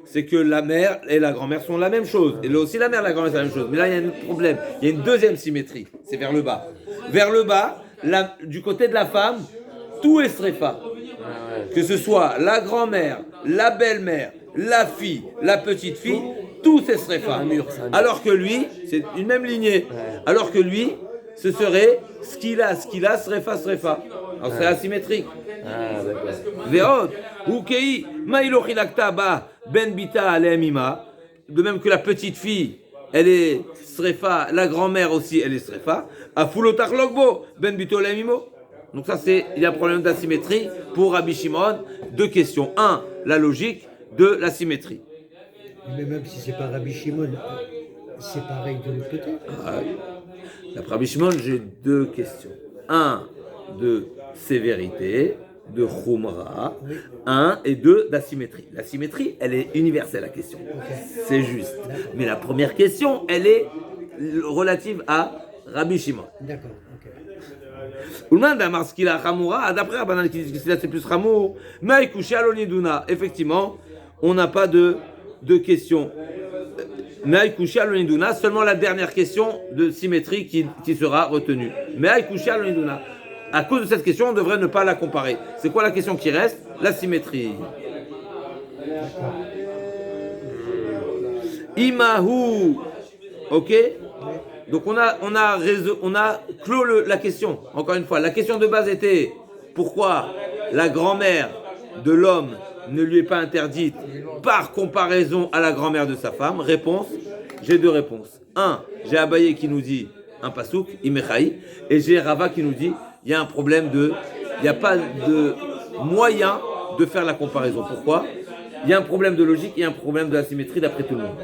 C'est que la mère et la grand-mère sont la même chose. Et là aussi, la mère et la grand-mère sont la même chose. Mais là, il y a un problème. Il y a une deuxième symétrie. C'est vers le bas. Vers le bas, du côté de la femme, tout est srefa. Que ce soit la grand-mère, la belle-mère, la fille, la petite-fille, tout c'est srefa. Alors que lui, c'est une même lignée. Alors que lui, ce serait ce qu'il a, srefa. Alors c'est asymétrique. Ve'od, ukei, ma'ilochilakta ba ben bita alemima. De même que la petite fille, elle est srefa, la grand-mère aussi, elle est srefa. Afulotachlokbo ben bito alemimo. Donc ça il y a un problème d'asymétrie pour Rabbi Shimon. Deux questions. Un, la logique. Deux, la symétrie. Mais même si c'est pas Rabbi Shimon, c'est pareil de l'autre côté. D'après Rabbi Shimon, j'ai deux questions. Un, de sévérité, de chumra, oui. Un et deux d'asymétrie. La symétrie, elle est universelle, la question. Okay. C'est juste. D'accord. Mais la première question, elle est relative à Rabbi Shimon. D'accord, ok. Ulman d'Amar Skila Chamoura, d'après Rabbanan qui dit que c'est plus Chamour, mais couché à l'oniduna. Effectivement, on n'a pas de question. Mais couché à l'oniduna, seulement la dernière question de symétrie qui sera retenue. Mais couché à l'oniduna. À cause de cette question, on devrait ne pas la comparer. C'est quoi la question qui reste? La symétrie. Imahu. Ok? Donc on a clos la question. Encore une fois, la question de base était pourquoi la grand-mère de l'homme ne lui est pas interdite par comparaison à la grand-mère de sa femme? Réponse, j'ai deux réponses. Un, j'ai Abaye qui nous dit un pasouk, Imechaï, et j'ai Rava qui nous dit il y a un problème il n'y a pas de moyen de faire la comparaison. Pourquoi? Il y a un problème de logique et un problème de la symétrie d'après tout le monde.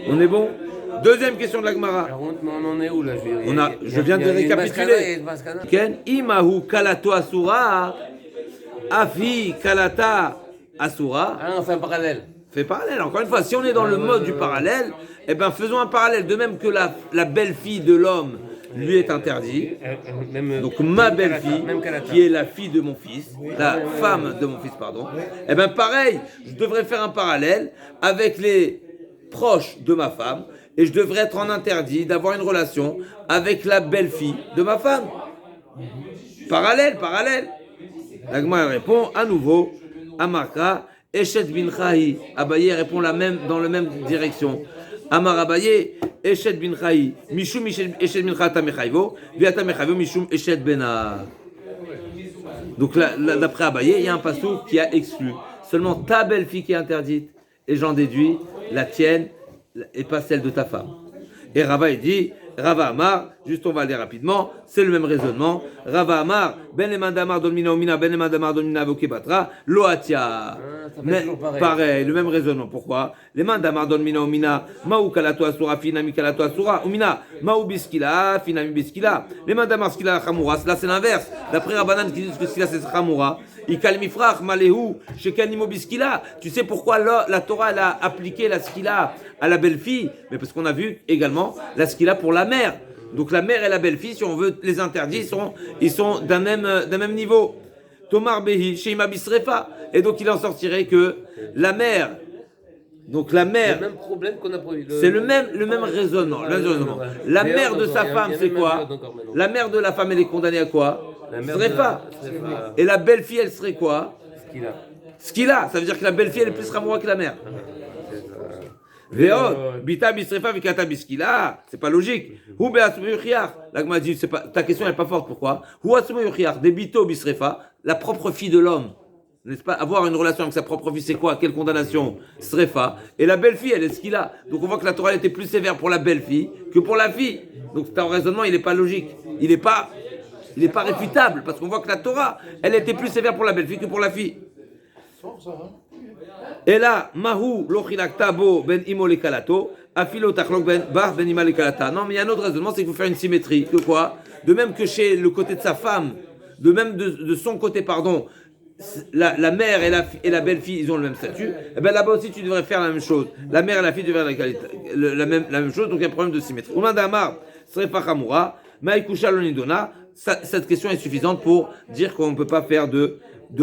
On est bon? Deuxième question de la Gemara. On en est où là? Je viens de récapituler. Ken imahu kalato asura, afi kalata asura. Ah non, on fait un parallèle. Fait parallèle. Encore une fois, si on est dans le mode du parallèle, eh ben faisons un parallèle. De même que la belle-fille de l'homme lui est interdit. Donc ma belle-fille, qui est la fille de mon fils, la femme de mon fils, pardon. Eh bien pareil, je devrais faire un parallèle avec proche de ma femme et je devrais être en interdit d'avoir une relation avec la belle-fille de ma femme. Parallèle. La Gemara répond à nouveau, Amarka, Eshet bin Chahi. Abaye répond dans la même direction. Amar Abaye, Eshet bin Chahi, Mishum Eshet bin Chahi Tamechayvo, Viata Mechayvo, Mishum Eshet Bena. Donc là, d'après Abaye, il y a un passou qui a exclu seulement ta belle-fille qui est interdite, et j'en déduis la tienne et pas celle de ta femme. Et Rava il dit, Rava Amar, juste on va aller rapidement, c'est le même raisonnement. Rava Amar, Ben Emandamar Dolmina Omina, Ben Emandamar Dolmina Avokebatra, Loatia. Pareil, le même raisonnement. Pourquoi? Les Mandamar Dolmina Omina, Maou Kalato Asura, Finami Kalato Asura, Omina, Maou Biskila, Finami Biskila. Les Mandamar Skila Chamoura, là c'est l'inverse. D'après Rabbanan qui disent que Skila c'est Chamoura, Ikalmifrach, Maléhou, Shekanimo Biskila. Tu sais pourquoi la Torah elle a appliqué la Skila à la belle-fille? Mais parce qu'on a vu également la Skila pour la mère. Donc la mère et la belle-fille, si on veut les interdire, ils sont d'un même niveau. Tomar Behi, Sheima Bisrefa. Et donc il en sortirait que la mère. Donc la mère. Le même problème qu'on a prévu. C'est le même raisonnement. La mère de sa femme, c'est quoi? La mère de la femme, elle est condamnée à quoi? Srefa. Et la belle-fille, elle serait quoi? Skila. Ça veut dire que la belle-fille, elle est plus ramoura que la mère. Veod, bita bisrefa vikata biskila, c'est pas logique. Hu be'asmu yuchiach. La Gemara dit, ta question n'est pas forte, pourquoi? Hu asmu yuchiach, des bito bisrefa, la propre fille de l'homme. N'est-ce pas? Avoir une relation avec sa propre fille, c'est quoi? Quelle condamnation? Srefa. Et la belle-fille, elle est ce qu'il a. Donc on voit que la Torah était plus sévère pour la belle-fille que pour la fille. Donc ton raisonnement, il n'est pas logique. Il n'est pas réfutable, parce qu'on voit que la Torah, elle était plus sévère pour la belle-fille que pour la fille. Et là, Mahou, l'ochilak tabo ben imo le kalato, afilo tachlok ben bar ben ima le kalata. Non, mais il y a un autre raisonnement, c'est qu'il faut faire une symétrie. Que quoi? De même que chez le côté de sa femme, de même de son côté, pardon, la mère et la belle-fille, ils ont le même statut. Et bien là-bas aussi, tu devrais faire la même chose. La mère et la fille devraient faire la même chose, donc il y a un problème de symétrie. Ouman damar, srefa chamura, maïkusha lonidona. Cette question est suffisante pour dire qu'on ne peut pas faire de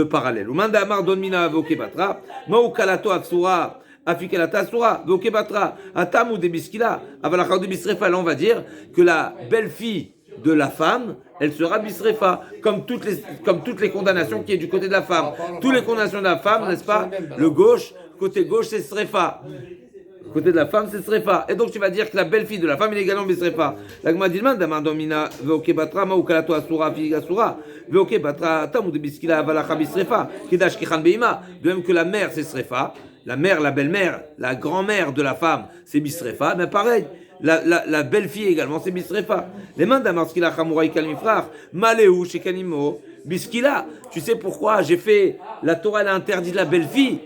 parallèle. Umanda amar donmina avokebatra, maou kalato aksura, afikelata asura, vokebatra, atamu de biskila, avalachar de bisrefa. Là, on va dire que la belle-fille de la femme, elle sera bisrefa, comme toutes les condamnations qui est du côté de la femme. Toutes les condamnations de la femme, n'est-ce pas? Côté gauche, c'est srefa. Côté de la femme, c'est srefa. Et donc tu vas dire que la belle-fille de la femme, elle est également bisrefa. La Gemara dit, damar domina vokebatra, maou kalato asura, afikelata asura, tamu de biskila, avalachar bisrefa, kidash kichan beima. De même que la mère, c'est srefa. La mère, la belle-mère, la grand-mère de la femme, c'est bisrefa. Mais pareil. La belle-fille également, c'est bisrefa. Les mains d'Amarskila Chamoura Ikalmifrach, Maléou, Shekanimo, Biskila. Tu sais pourquoi j'ai fait, la Torah elle a interdit la belle-fille.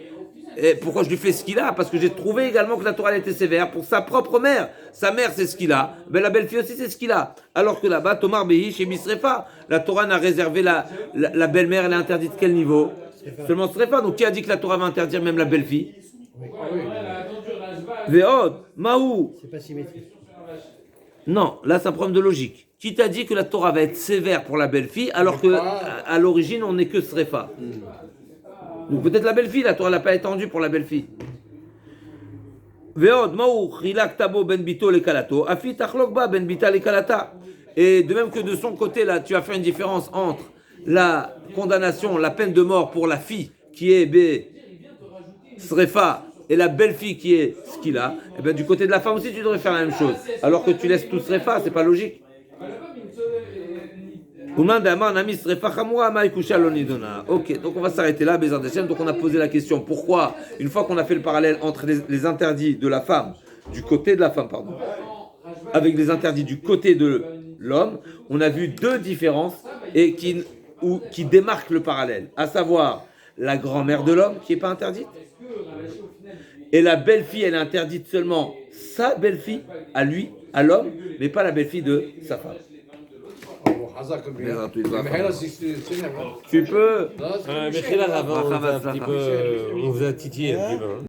Et pourquoi je lui fais ce qu'il a? Parce que j'ai trouvé également que la Torah elle était sévère pour sa propre mère. Sa mère c'est ce qu'il a, mais la belle-fille aussi c'est ce qu'il a. Alors que là-bas, Tomar Behi chez Bisrefa, la Torah n'a réservé la belle-mère, elle est interdite quel niveau? Seulement Srefa. Donc qui a dit que la Torah va interdire même la belle-fille? Veod, Maou. C'est pas symétrique. Non, là c'est un problème de logique. Qui t'a dit que la Torah va être sévère pour la belle-fille alors que à l'origine on n'est que Srefa? Donc peut-être la belle-fille, la Torah n'a pas étendue pour la belle-fille. Veod, Maou, Chilak Tabo ben Bito le Kalato, Afi Tachlokba ben Bita le Kalata. Et de même que de son côté là, tu as fait une différence entre la condamnation, la peine de mort pour la fille qui est Srefa et la belle-fille qui est Skila, et bien du côté de la femme aussi tu devrais faire la même chose. Alors que tu laisses tout Srefa, c'est pas logique. Ok, donc on va s'arrêter là, Bézard Hashem. Donc on a posé la question, pourquoi, une fois qu'on a fait le parallèle entre les interdits de la femme, du côté de la femme, pardon, avec les interdits du côté de l'homme, on a vu deux différences et qui démarquent le parallèle, à savoir la grand-mère de l'homme qui n'est pas interdite, et la belle-fille, elle est interdite seulement sa belle-fille, à lui, à l'homme, mais pas la belle-fille de sa femme. Tu peux. Mais là, avant, on vous a titillé un petit peu.